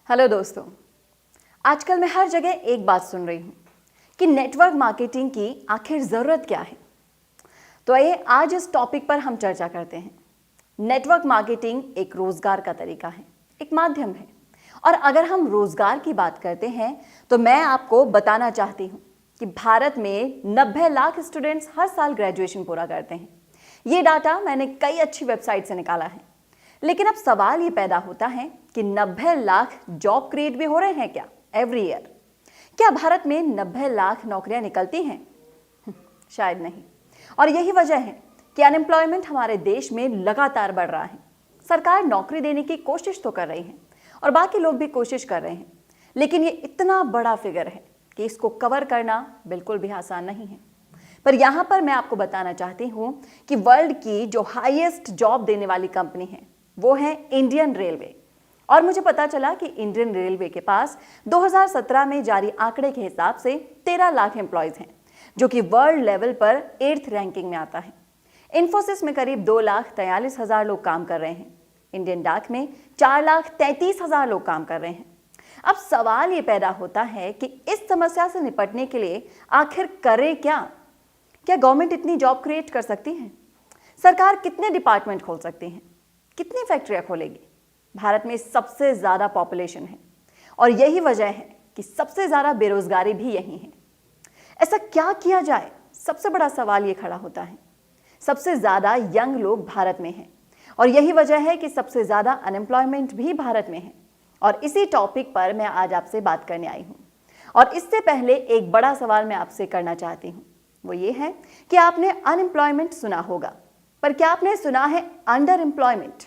Hello दोस्तों, आजकल मैं हर जगह एक बात सुन रही हूँ कि नेटवर्क मार्केटिंग की आखिर ज़रूरत क्या है। तो आइए आज इस टॉपिक पर हम चर्चा करते हैं। नेटवर्क मार्केटिंग एक रोज़गार का तरीका है, एक माध्यम है। और अगर हम रोज़गार की बात करते हैं तो मैं आपको बताना चाहती हूँ कि भारत में 90 लाख स्टूडेंट्स हर साल ग्रेजुएशन पूरा करते हैं। ये डाटा मैंने कई अच्छी वेबसाइट से निकाला है। लेकिन अब सवाल ये पैदा होता है कि 90 लाख जॉब क्रिएट भी हो रहे हैं क्या एवरी ईयर? क्या भारत में 90 लाख नौकरियां निकलती हैं? शायद नहीं। और यही वजह है कि अनएम्प्लॉयमेंट हमारे देश में लगातार बढ़ रहा है। सरकार नौकरी देने की कोशिश तो कर रही है और बाकी लोग भी कोशिश कर रहे हैं, लेकिन ये इतना बड़ा फिगर है कि इसको कवर करना बिल्कुल भी आसान नहीं है। पर यहाँ पर मैं आपको बताना चाहती हूँ कि वर्ल्ड की जो हाईएस्ट जॉब देने वाली कंपनी है वो है इंडियन रेलवे। और मुझे पता चला कि इंडियन रेलवे के पास 2017 में जारी आंकड़े के हिसाब से 13 लाख एम्प्लॉयज हैं, जो कि वर्ल्ड लेवल पर 8th रैंकिंग में आता है। इन्फोसिस में करीब 2,43,000 लोग काम कर रहे हैं। इंडियन डाक में 4,33,000 लोग काम कर रहे हैं। अब सवाल ये पैदा होता है कि इस समस्या से निपटने के लिए आखिर करें क्या? क्या गवर्नमेंट इतनी जॉब क्रिएट कर सकती है? सरकार कितने डिपार्टमेंट खोल सकती है? कितनी फैक्ट्रियां खोलेगी? भारत में सबसे ज्यादा पॉपुलेशन है और यही वजह है कि सबसे ज्यादा बेरोजगारी भी यही है। ऐसा क्या किया जाए? सबसे बड़ा सवाल ये खड़ा होता है। सबसे ज्यादा यंग लोग भारत में हैं और यही वजह है कि सबसे ज्यादा अनएम्प्लॉयमेंट भी भारत में है। और इसी टॉपिक पर मैं आज आपसे बात करने आई हूँ। और इससे पहले एक बड़ा सवाल मैं आपसे करना चाहती हूँ, वो ये है कि आपने अनएम्प्लॉयमेंट सुना होगा, पर क्या आपने सुना है under employment?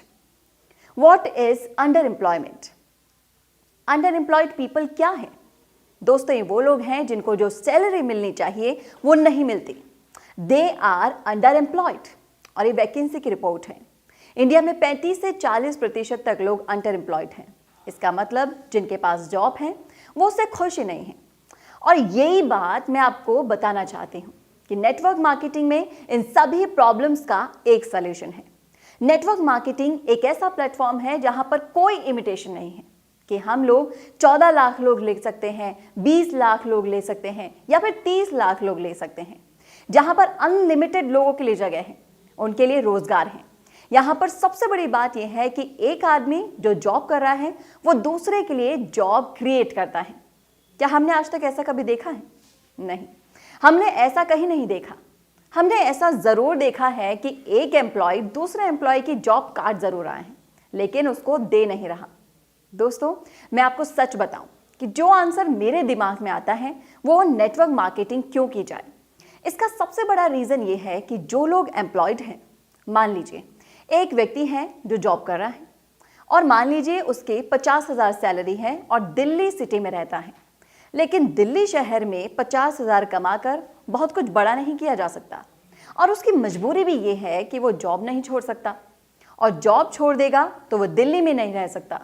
What is under employment? Under employed people क्या है? दोस्तों, ये वो लोग हैं जिनको जो सैलरी मिलनी चाहिए वो नहीं मिलती। They are underemployed. और ये वैकेंसी की रिपोर्ट है। इंडिया में 35 से 40% तक लोग अंडर एम्प्लॉयड हैं। इसका मतलब जिनके पास जॉब है वो उससे खुश ही नहीं है। और यही बात मैं आपको बताना चाहती हूँ कि नेटवर्क मार्केटिंग में इन सभी प्रॉब्लम्स का एक सलूशन है। नेटवर्क मार्केटिंग एक ऐसा प्लेटफॉर्म है जहां पर कोई इमिटेशन नहीं है कि हम लोग 14 लाख लोग ले सकते हैं, 20 लाख लोग ले सकते हैं या फिर 30 लाख लोग ले सकते हैं। जहां पर अनलिमिटेड लोगों के लिए जगह है, उनके लिए रोजगार है। यहां पर सबसे बड़ी बात यह है कि एक आदमी जो जॉब कर रहा है वो दूसरे के लिए जॉब क्रिएट करता है। क्या हमने आज तक ऐसा कभी देखा है? नहीं, हमने ऐसा कहीं नहीं देखा। हमने ऐसा जरूर देखा है कि एक एम्प्लॉय दूसरे एम्प्लॉय की जॉब काट जरूर रहा है, लेकिन उसको दे नहीं रहा। दोस्तों, मैं आपको सच बताऊं कि जो आंसर मेरे दिमाग में आता है वो नेटवर्क मार्केटिंग क्यों की जाए। इसका सबसे बड़ा रीजन ये है कि जो लोग एम्प्लॉयड हैं, मान लीजिए एक व्यक्ति है जो जॉब कर रहा है और मान लीजिए उसके 50,000 सैलरी है और दिल्ली सिटी में रहता है, लेकिन दिल्ली शहर में 50,000 कमाकर बहुत कुछ बड़ा नहीं किया जा सकता और उसकी मजबूरी भी ये है कि वो जॉब नहीं छोड़ सकता, और जॉब छोड़ देगा तो वो दिल्ली में नहीं रह सकता।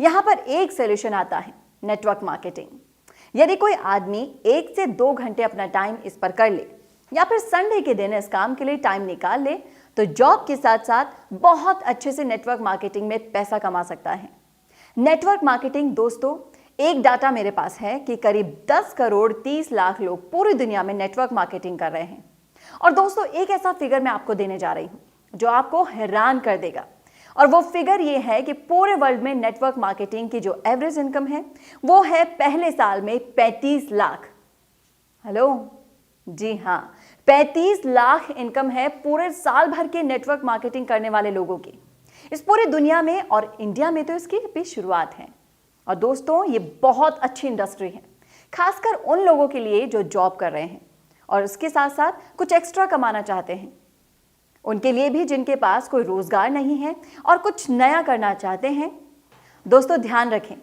यहाँ पर एक सोल्यूशन आता है, नेटवर्क मार्केटिंग। यदि कोई आदमी 1 से 2 घंटे अपना टाइम इस पर कर ले या फिर संडे के दिन इस काम के लिए टाइम निकाल ले तो जॉब के साथ साथ बहुत अच्छे से नेटवर्क मार्केटिंग में पैसा कमा सकता है। नेटवर्क मार्केटिंग दोस्तों, एक डाटा मेरे पास है कि करीब 10 करोड़ 30 लाख लोग पूरी दुनिया में नेटवर्क मार्केटिंग कर रहे हैं। और दोस्तों, एक ऐसा फिगर मैं आपको देने जा रही हूं जो आपको हैरान कर देगा। और वो फिगर ये है कि पूरे वर्ल्ड में नेटवर्क मार्केटिंग की जो एवरेज इनकम है वो है पहले साल में 35 लाख। हेलो, जी हाँ, 35 लाख इनकम है पूरे साल भर के नेटवर्क मार्केटिंग करने वाले लोगों की, इस पूरी दुनिया में। और इंडिया में तो इसकी भी शुरुआत है। और दोस्तों, ये बहुत अच्छी इंडस्ट्री है, खासकर उन लोगों के लिए जो जॉब कर रहे हैं और उसके साथ साथ कुछ एक्स्ट्रा कमाना चाहते हैं। उनके लिए भी जिनके पास कोई रोजगार नहीं है और कुछ नया करना चाहते हैं। दोस्तों, ध्यान रखें,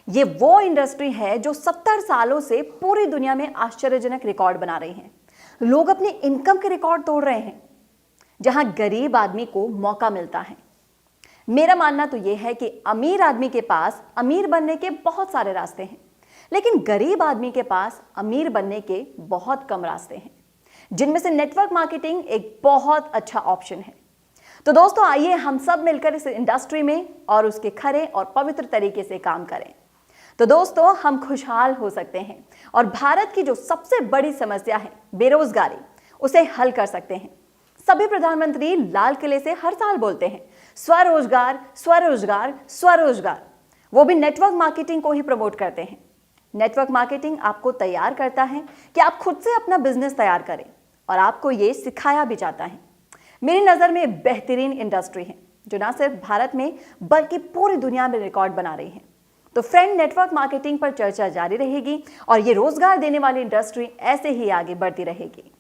ये वो इंडस्ट्री है जो 70 सालों से पूरी दुनिया में आश्चर्यजनक रिकॉर्ड बना रही है। लोग अपनी इनकम के रिकॉर्ड तोड़ रहे हैं, जहां गरीब आदमी को मौका मिलता है। मेरा मानना तो यह है कि अमीर आदमी के पास अमीर बनने के बहुत सारे रास्ते हैं, लेकिन गरीब आदमी के पास अमीर बनने के बहुत कम रास्ते हैं, जिनमें से नेटवर्क मार्केटिंग एक बहुत अच्छा ऑप्शन है। तो दोस्तों, आइए हम सब मिलकर इस इंडस्ट्री में और उसके खरे और पवित्र तरीके से काम करें। तो दोस्तों, हम खुशहाल हो सकते हैं और भारत की जो सबसे बड़ी समस्या है बेरोजगारी, उसे हल कर सकते हैं। सभी प्रधानमंत्री लाल किले से हर साल बोलते हैं स्वरोजगार स्वरोजगार स्वरोजगार। वो भी नेटवर्क मार्केटिंग को ही प्रमोट करते हैं। नेटवर्क मार्केटिंग आपको तैयार करता है कि आप खुद से अपना बिजनेस तैयार करें और आपको ये सिखाया भी जाता है। मेरी नज़र में बेहतरीन इंडस्ट्री है जो ना सिर्फ भारत में बल्कि पूरी दुनिया में रिकॉर्ड बना रही है। तो फ्रेंड, नेटवर्क मार्केटिंग पर चर्चा जारी रहेगी और ये रोजगार देने वाली इंडस्ट्री ऐसे ही आगे बढ़ती रहेगी।